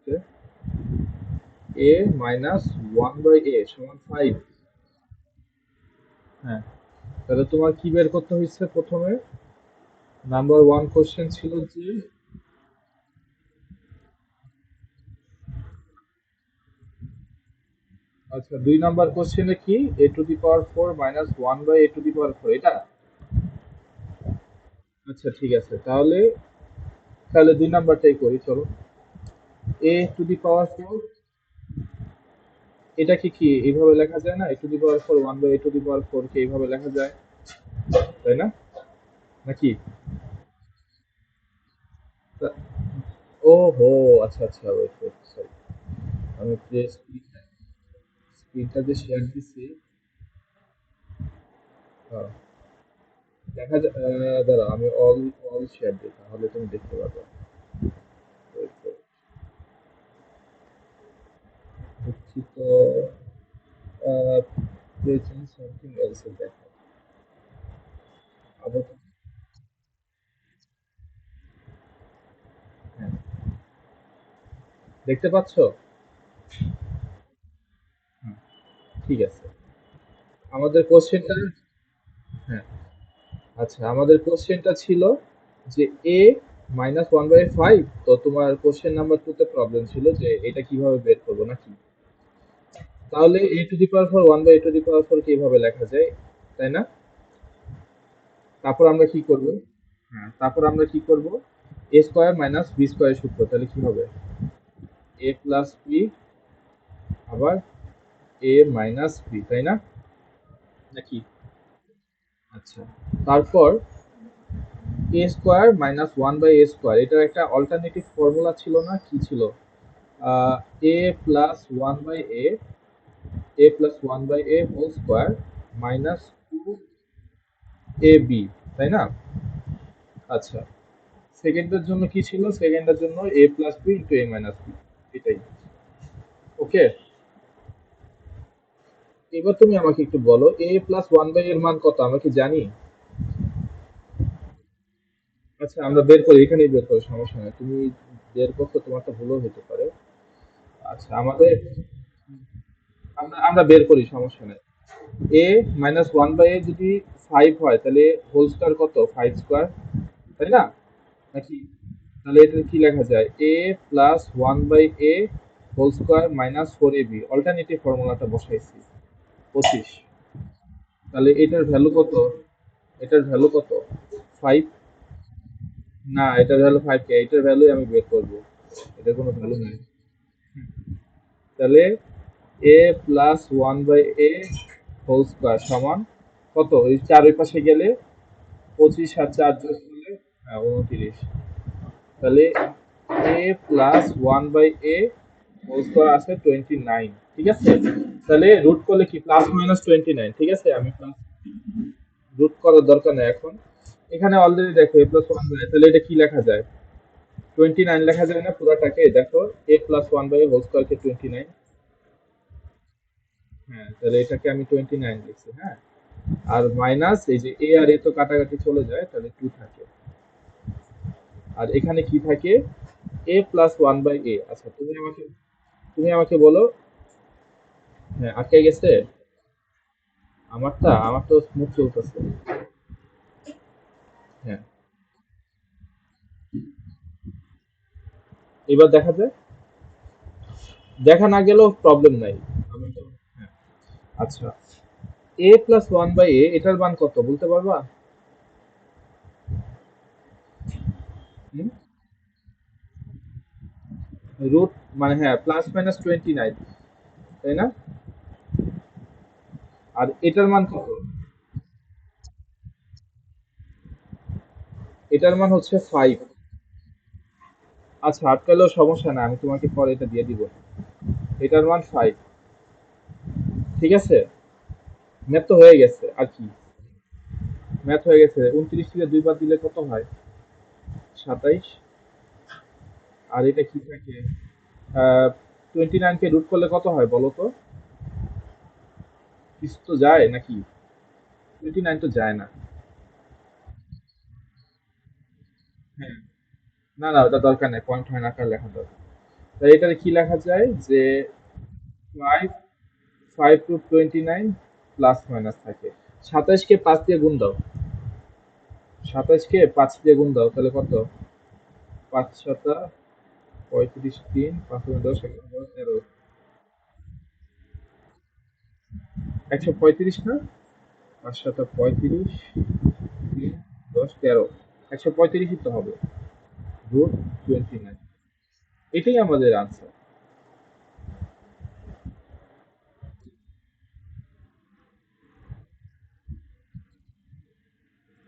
হচ্ছে a minus 1/a সমান 5। হ্যাঁ, তাহলে তোমার কি বের করতে হয়েছে প্রথমে? নাম্বার ওয়ান কোশ্চেন ছিল যে, আচ্ছা 2 নাম্বার কোশ্চেনে কি a⁴ মাইনাস 1/a⁴ এটা? আচ্ছা ঠিক আছে, তাহলে তাহলে 2 নাম্বারটাই করি চলো। a⁴ এটা কি কি এইভাবে লেখা যায় না? a⁴ 1/a⁴ কে এইভাবে লেখা যায়, তাই না? নাকি? তা- ও হো, আচ্ছা আচ্ছা, ওয়েট ওয়েট, সরি, আমি যে স্ক্রিনটা যে শেয়ার দিছি, আহ, দেখা যায়, দাঁড়া আমি অল অল শেয়ার দিই, তাহলে তুমি দেখতে পাবে। Wait, wait, দুঃখিত, প্রেজেন্ট সামথিং এলস দেখো। আবার, হ্যাঁ, দেখতে পাচ্ছ? হুম, ঠিক আছে। আমাদের কোশ্চেনটা, হ্যাঁ, আচ্ছা আমাদের কোশ্চেনটা ছিল যে এ -1/5। তো তোমার কোশ্চেন নাম্বার 2 তে প্রবলেম ছিল যে এটা কিভাবে বের করবো নাকি? তাহলে a⁴ 1/a⁴ কে এইভাবে লেখা যায়, তাই না? তারপর আমরা কি করব? হ্যাঁ, তারপর আমরা কি করব? a square minus b square সূত্র, তাহলে কি হবে? a প্লাস b আবার a মাইনাস b, তাই না? নাকি? আচ্ছা, তারপর a square minus 1/a square, এটার একটা অল্টারনেটিভ ফর্মুলা ছিল না, কি ছিল? আহ, a plus 1/a, a plus 1/a whole square minus 2ab, তাই না? আচ্ছা, সেকেন্ডের জন্য কি ছিল? সেকেন্ডের জন্য a plus b into a minus b, এটাই। ওকে, এবার তুমি আমাকে একটু বলো a প্লাস 1/a এর মান কত, আমরা কি জানি? আচ্ছা আমরা বের করি, এখানেই বের করি, সমস্যা নেই, তুমি বের করতে তোমারটা ভুলও হতে পারে। আচ্ছা আমাদের, আমরা আমরা বের করি, সমস্যা নেই। a -1/a যদি 5 হয় তাহলে হোল স্কয়ার কত? 5 স্কয়ার, তাই না? নাকি? তাহলে এটা কি লেখা যায়? a plus 1/a whole square minus 4ab, alternative ফর্মুলাটা বসাইছি, 25। তাহলে এটার ভ্যালু কত? এটার ভ্যালু কত? 5? না, এটার ভ্যালু 5 কে, এটার ভ্যালু আমি বের করব, এটা কোনো ভ্যালু নেই। তাহলে a plus 1/a whole square সমান কত? ওই 4 ওই পাশে গেলে 25 আর 4 যোগ করলে, হ্যাঁ, 29। তাহলে a plus 1/a whole square আছে 29, ঠিক আছে? তাহলে রুট করলে কি প্লাস মাইনাস 29, ঠিক আছে? আমি রুট করার দরকার নেই এখন। এখানে অলরেডি দেখো a প্লাস 1/a, তাহলে এটা কি লেখা যায়? 29 লেখা যায় না পুরাটাকে? দেখো a plus 1/a whole square কে 29। হ্যাঁ, তাহলে এটাকে আমি 29 লিখছি, হ্যাঁ। আর মাইনাস এই যে এ আর এ তো কাটাকাটি চলে যায়, তাহলে 2 থাকে। আর এখানে কি থাকে? এ প্লাস 1/a। আচ্ছা তুমি আমাকে বলো। হ্যাঁ, আটকে গেছে? আমার তো স্মুথ চলতেছে। হ্যাঁ, এবার দেখা যায়। দেখা না গেলেও প্রবলেম নাই। হ্যাঁ, আচ্ছা, এ প্লাস 1/a এটার মান কত বলতে পারবা? রুট, মানে হ্যাঁ, প্লাস মাইনাস 29, তাই না? আর এটার মান কত? এটার মান হচ্ছে 5। আচ্ছা, আটকালেও সমস্যা না, আমি তোমাকে পরে এটা দিয়ে দিব। এটার মান 5, ঠিক আছে? ম্যাথ তো হয়ে গেছে আর কি। ম্যাথ হয়ে গেছে, 29 থেকে 2 বাদ দিলে কত হয়? 27। আর এটা কি থাকে? 29 কে রুট করলে কত হয় বলো তো? কিছু তো যায় নাকি? 29 তো যায় না। হ্যাঁ, না না, ওটা দরকার নেই, পয়েন্ট হয় না, আকার লেখা দরকার। তাহলে এটাকে কি লেখা যায় যে 5 5 টু 29 প্লাস মাইনাস থাকে। 27 কে 5 দিয়ে গুণ দাও। 27 কে 5 দিয়ে গুণ দাও তাহলে কত? 5 সাতা 35, 3 5 10 11 13 135 না? 5 সাতা 35, 3 10 13 135ই তো হবে। রুট 29, এটাই আমাদের আনসার।